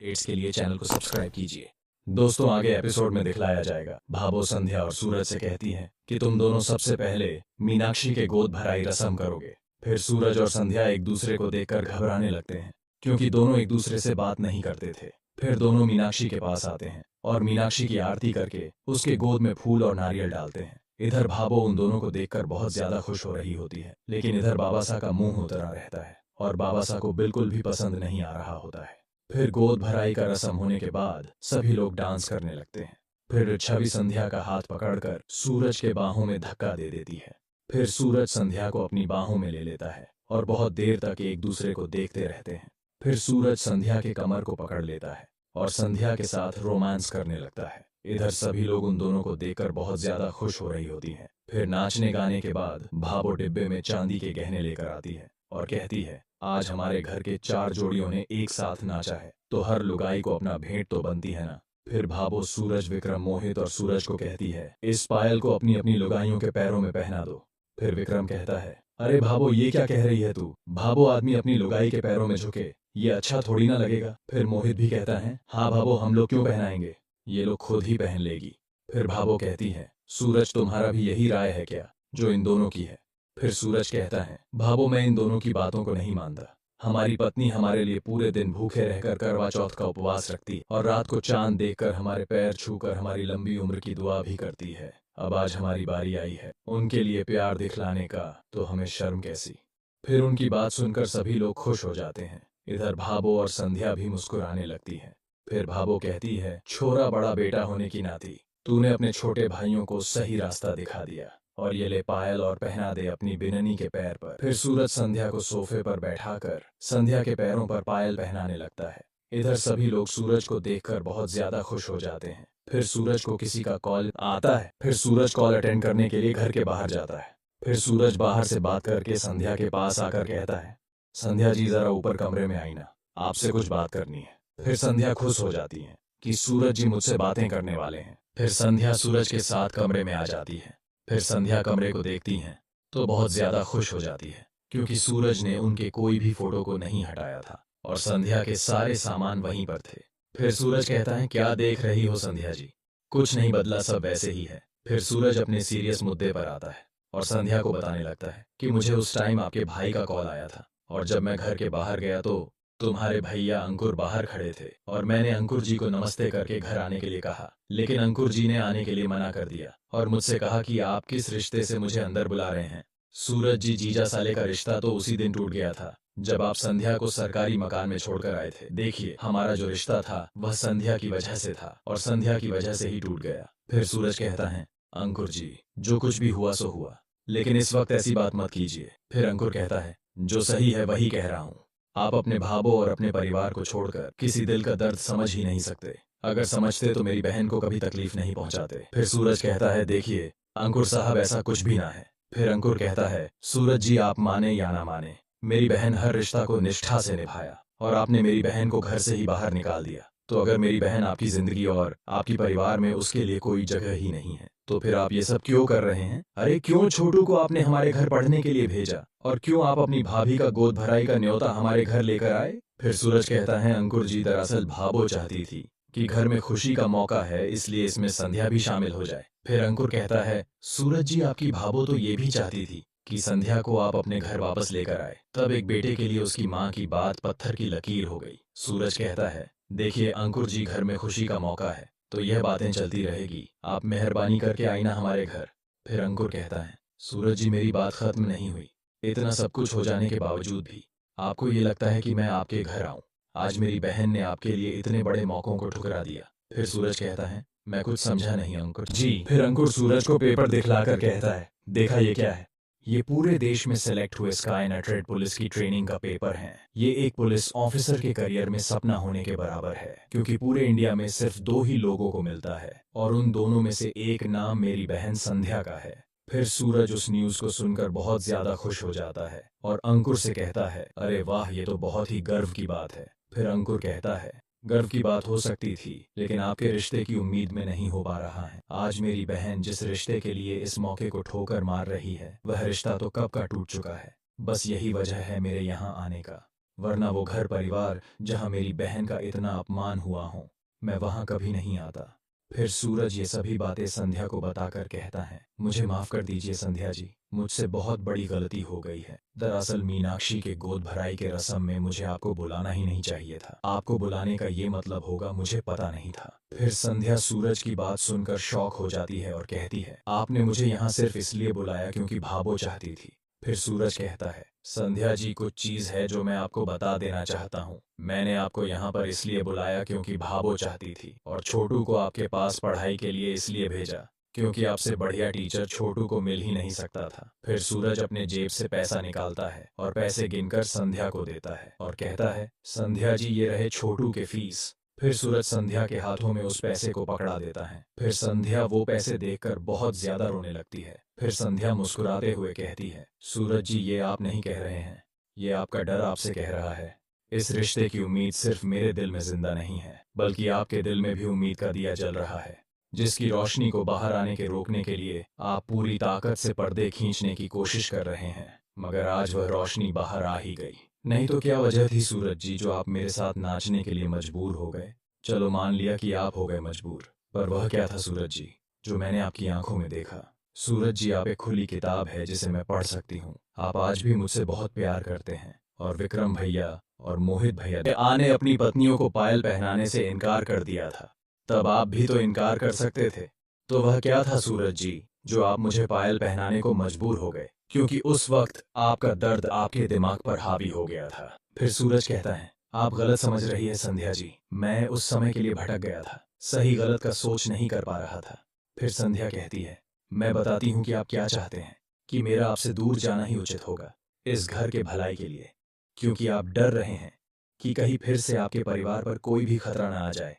Updates के लिए channel को सब्सक्राइब कीजिए। दोस्तों, आगे एपिसोड में दिखलाया जाएगा भाबो संध्या और सूरज से कहती है कि तुम दोनों सबसे पहले मीनाक्षी के गोद भराई रस्म करोगे। फिर सूरज और संध्या एक दूसरे को देखकर घबराने लगते हैं क्योंकि दोनों एक दूसरे से बात नहीं करते थे। फिर दोनों मीनाक्षी के पास आते हैं और मीनाक्षी की आरती करके उसके गोद में फूल और नारियल डालते हैं। इधर भाबो उन दोनों को देखकर बहुत ज्यादा खुश हो रही होती है, लेकिन इधर बाबासा का मुंह उतरा रहता है और बाबासा को बिल्कुल भी पसंद नहीं आ रहा होता है। फिर गोद भराई का रस्म होने के बाद सभी लोग डांस करने लगते हैं। फिर छवि संध्या का हाथ पकड़कर सूरज के बाहों में धक्का दे देती है। फिर सूरज संध्या को अपनी बाहों में ले लेता है और बहुत देर तक एक दूसरे को देखते रहते हैं। फिर सूरज संध्या के कमर को पकड़ लेता है और संध्या के साथ रोमांस करने लगता है। इधर सभी लोग उन दोनों को देखकर बहुत ज्यादा खुश हो रही होती हैं। फिर नाचने गाने के बाद भाबो डिब्बे में चांदी के गहने लेकर आती है और कहती है, आज हमारे घर के 4 जोड़ियों ने एक साथ नाचा है, तो हर लुगाई को अपना भेंट तो बनती है ना। फिर भाबो सूरज, विक्रम, मोहित और सूरज को कहती है, इस पायल को अपनी अपनी लुगाइयों के पैरों में पहना दो। फिर विक्रम कहता है, अरे भाबो, ये क्या कह रही है तू? भाबो, आदमी अपनी लुगाई के पैरों में झुके, ये अच्छा थोड़ी ना लगेगा। फिर मोहित भी कहता है, हाँ भाबो, हम लोग क्यों पहनाएंगे, ये लोग खुद ही पहन लेगी। फिर भाबो कहती है, सूरज, तुम्हारा भी यही राय है क्या जो इन दोनों की है? फिर सूरज कहता है, भाबो, मैं इन दोनों की बातों को नहीं मानता। हमारी पत्नी हमारे लिए पूरे दिन भूखे रहकर करवा चौथ का उपवास रखती और रात को चांद देखकर हमारे पैर छूकर हमारी लंबी उम्र की दुआ भी करती है। अब आज हमारी बारी आई है उनके लिए प्यार दिखलाने का, तो हमें शर्म कैसी। फिर उनकी बात सुनकर सभी लोग खुश हो जाते हैं। इधर भाबो और संध्या भी मुस्कुराने लगती है। फिर भाबो कहती है, छोरा, बड़ा बेटा होने की नाती तूने अपने छोटे भाइयों को सही रास्ता दिखा दिया, और ये ले पायल और पहना दे अपनी बिननी के पैर पर। फिर सूरज संध्या को सोफे पर बैठाकर संध्या के पैरों पर पायल पहनाने लगता है। इधर सभी लोग सूरज को देखकर बहुत ज्यादा खुश हो जाते हैं। फिर सूरज को किसी का कॉल आता है। फिर सूरज कॉल अटेंड करने के लिए घर के बाहर जाता है। फिर सूरज बाहर से बात करके संध्या के पास आकर कहता है, संध्या जी, जरा ऊपर कमरे में आई ना, आपसे कुछ बात करनी है। फिर संध्या खुश हो जाती है कि सूरज जी मुझसे बातें करने वाले हैं। फिर संध्या सूरज के साथ कमरे में आ जाती है। फिर संध्या कमरे को देखती हैं तो बहुत ज्यादा खुश हो जाती है क्योंकि सूरज ने उनके कोई भी फोटो को नहीं हटाया था और संध्या के सारे सामान वहीं पर थे। फिर सूरज कहता है, क्या देख रही हो संध्या जी? कुछ नहीं बदला, सब वैसे ही है। फिर सूरज अपने सीरियस मुद्दे पर आता है और संध्या को बताने लगता है कि मुझे उस टाइम आपके भाई का कॉल आया था और जब मैं घर के बाहर गया तो तुम्हारे भैया अंकुर बाहर खड़े थे और मैंने अंकुर जी को नमस्ते करके घर आने के लिए कहा, लेकिन अंकुर जी ने आने के लिए मना कर दिया और मुझसे कहा कि आप किस रिश्ते से मुझे अंदर बुला रहे हैं। सूरज जी, जीजा साले का रिश्ता तो उसी दिन टूट गया था जब आप संध्या को सरकारी मकान में छोड़कर आए थे। देखिए, हमारा जो रिश्ता था वह संध्या की वजह से था और संध्या की वजह से ही टूट गया। फिर सूरज कहता है, अंकुर जी, जो कुछ भी हुआ सो हुआ, लेकिन इस वक्त ऐसी बात मत कीजिए। फिर अंकुर कहता है, जो सही है वही कह रहा हूँ। आप अपने भाबो और अपने परिवार को छोड़कर किसी दिल का दर्द समझ ही नहीं सकते। अगर समझते तो मेरी बहन को कभी तकलीफ नहीं पहुंचाते। फिर सूरज कहता है, देखिए अंकुर साहब, ऐसा कुछ भी ना है। फिर अंकुर कहता है, सूरज जी, आप माने या ना माने, मेरी बहन हर रिश्ता को निष्ठा से निभाया और आपने मेरी बहन को घर से ही बाहर निकाल दिया। तो अगर मेरी बहन आपकी जिंदगी और आपकी परिवार में उसके लिए कोई जगह ही नहीं है, तो फिर आप ये सब क्यों कर रहे हैं? अरे क्यों छोटू को आपने हमारे घर पढ़ने के लिए भेजा और क्यों आप अपनी भाभी का गोद भराई का न्योता हमारे घर लेकर आए? फिर सूरज कहता है, अंकुर जी, दरअसल भाबो चाहती थी कि घर में खुशी का मौका है, इसलिए इसमें संध्या भी शामिल हो जाए। फिर अंकुर कहता है, सूरज जी, आपकी भाबो तो ये भी चाहती थी कि संध्या को आप अपने घर वापस लेकर आए। तब एक बेटे के लिए उसकी माँ की बात पत्थर की लकीर हो गई। सूरज कहता है, देखिए अंकुर जी, घर में खुशी का मौका है तो यह बातें चलती रहेगी, आप मेहरबानी करके आई ना हमारे घर। फिर अंकुर कहता है, सूरज जी, मेरी बात खत्म नहीं हुई। इतना सब कुछ हो जाने के बावजूद भी आपको ये लगता है कि मैं आपके घर आऊं? आज मेरी बहन ने आपके लिए इतने बड़े मौकों को ठुकरा दिया। फिर सूरज कहता है, मैं कुछ समझा नहीं अंकुर जी। फिर अंकुर सूरज को पेपर दिखलाकर कहता है, देखा ये क्या है? ये पूरे देश में सेलेक्ट हुए स्काई नटरेड पुलिस की ट्रेनिंग का पेपर है। ये एक पुलिस ऑफिसर के करियर में सपना होने के बराबर है, क्योंकि पूरे इंडिया में सिर्फ 2 ही लोगों को मिलता है और उन दोनों में से एक नाम मेरी बहन संध्या का है। फिर सूरज उस न्यूज को सुनकर बहुत ज्यादा खुश हो जाता है और अंकुर से कहता है, अरे वाह, ये तो बहुत ही गर्व की बात है। फिर अंकुर कहता है, गर्व की बात हो सकती थी, लेकिन आपके रिश्ते की उम्मीद में नहीं हो पा रहा है। आज मेरी बहन जिस रिश्ते के लिए इस मौके को ठोकर मार रही है, वह रिश्ता तो कब का टूट चुका है। बस यही वजह है मेरे यहाँ आने का। वरना वो घर परिवार जहाँ मेरी बहन का इतना अपमान हुआ हो, मैं वहाँ कभी नहीं आता। फिर सूरज ये सभी बातें संध्या को बताकर कहता है, मुझे माफ कर दीजिए संध्या जी, मुझसे बहुत बड़ी गलती हो गई है। दरअसल मीनाक्षी के गोद भराई के रस्म में मुझे आपको बुलाना ही नहीं चाहिए था। आपको बुलाने का ये मतलब होगा मुझे पता नहीं था। फिर संध्या सूरज की बात सुनकर शॉक हो जाती है और कहती है, आपने मुझे यहाँ सिर्फ इसलिए बुलाया क्योंकि भाबो चाहती थी। फिर सूरज कहता है, संध्या जी कुछ चीज है जो मैं आपको बता देना चाहता हूँ। मैंने आपको यहाँ पर इसलिए बुलाया क्योंकि भाबो चाहती थी, और छोटू को आपके पास पढ़ाई के लिए इसलिए भेजा क्योंकि आपसे बढ़िया टीचर छोटू को मिल ही नहीं सकता था। फिर सूरज अपने जेब से पैसा निकालता है और पैसे गिनकर संध्या को देता है और कहता है, संध्या जी ये रहे छोटू के फीस। फिर सूरज संध्या के हाथों में उस पैसे को पकड़ा देता है। फिर संध्या वो पैसे देखकर बहुत ज्यादा रोने लगती है। फिर संध्या मुस्कुराते हुए कहती है, सूरज जी ये आप नहीं कह रहे हैं, ये आपका डर आपसे कह रहा है। इस रिश्ते की उम्मीद सिर्फ मेरे दिल में जिंदा नहीं है, बल्कि आपके दिल में भी उम्मीद का दिया जल रहा है, जिसकी रोशनी को बाहर आने के रोकने के लिए आप पूरी ताकत से पर्दे खींचने की कोशिश कर रहे हैं। मगर आज वह रोशनी बाहर आ ही गई। नहीं तो क्या वजह थी सूरज जी जो आप मेरे साथ नाचने के लिए मजबूर हो गए? चलो मान लिया कि आप हो गए मजबूर, पर वह क्या था सूरज जी जो मैंने आपकी आंखों में देखा? सूरज जी आप एक खुली किताब है जिसे मैं पढ़ सकती हूँ। आप आज भी मुझसे बहुत प्यार करते हैं, और विक्रम भैया और मोहित भैया ने अपनी पत्नियों को पायल पहनाने से इनकार कर दिया था, तब आप भी तो इनकार कर सकते थे। तो वह क्या था सूरज जी जो आप मुझे पायल पहनाने को मजबूर हो गए? क्योंकि उस वक्त आपका दर्द आपके दिमाग पर हावी हो गया था। फिर सूरज कहता है, आप गलत समझ रही है संध्या जी, मैं उस समय के लिए भटक गया था, सही गलत का सोच नहीं कर पा रहा था। फिर संध्या कहती है, मैं बताती हूँ कि आप क्या चाहते हैं, कि मेरा आपसे दूर जाना ही उचित होगा, इस घर के भलाई के लिए, क्योंकि आप डर रहे हैं कि कहीं फिर से आपके परिवार पर कोई भी खतरा न आ जाए,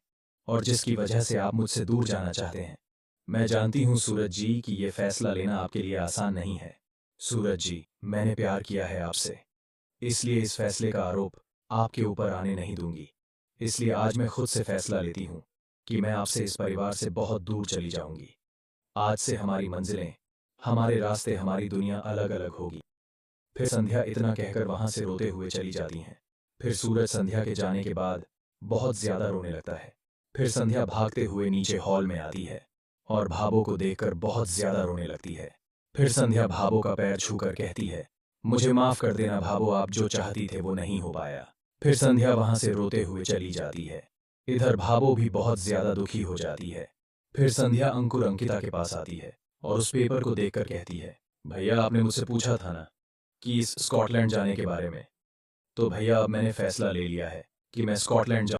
और जिसकी वजह से आप मुझसे दूर जाना चाहते हैं। मैं जानती हूँ सूरज जी कि ये फैसला लेना आपके लिए आसान नहीं है। सूरज जी मैंने प्यार किया है आपसे, इसलिए इस फैसले का आरोप आपके ऊपर आने नहीं दूंगी। इसलिए आज मैं खुद से फैसला लेती हूँ कि मैं आपसे इस परिवार से बहुत दूर चली जाऊंगी। आज से हमारी मंजिलें, हमारे रास्ते, हमारी दुनिया अलग अलग होगी। फिर संध्या इतना कहकर वहां से रोते हुए चली जाती हैं। फिर सूरज संध्या के जाने के बाद बहुत ज्यादा रोने लगता है। फिर संध्या भागते हुए नीचे हॉल में आती है और भाबो को देखकर बहुत ज्यादा रोने लगती है। फिर संध्या भाबो का पैर छूकर कहती है, मुझे माफ कर देना भाबो, आप जो चाहती थे वो नहीं हो पाया। फिर संध्या वहां से रोते हुए चली जाती है। इधर भाबो भी बहुत ज्यादा दुखी हो जाती है। फिर संध्या अंकुर अंकिता के पास आती है और उस पेपर को देखकर कहती है, भैया आपने मुझसे पूछा था ना कि इस स्कॉटलैंड जाने के बारे में, तो भैया अब मैंने फैसला ले लिया है कि मैं स्कॉटलैंड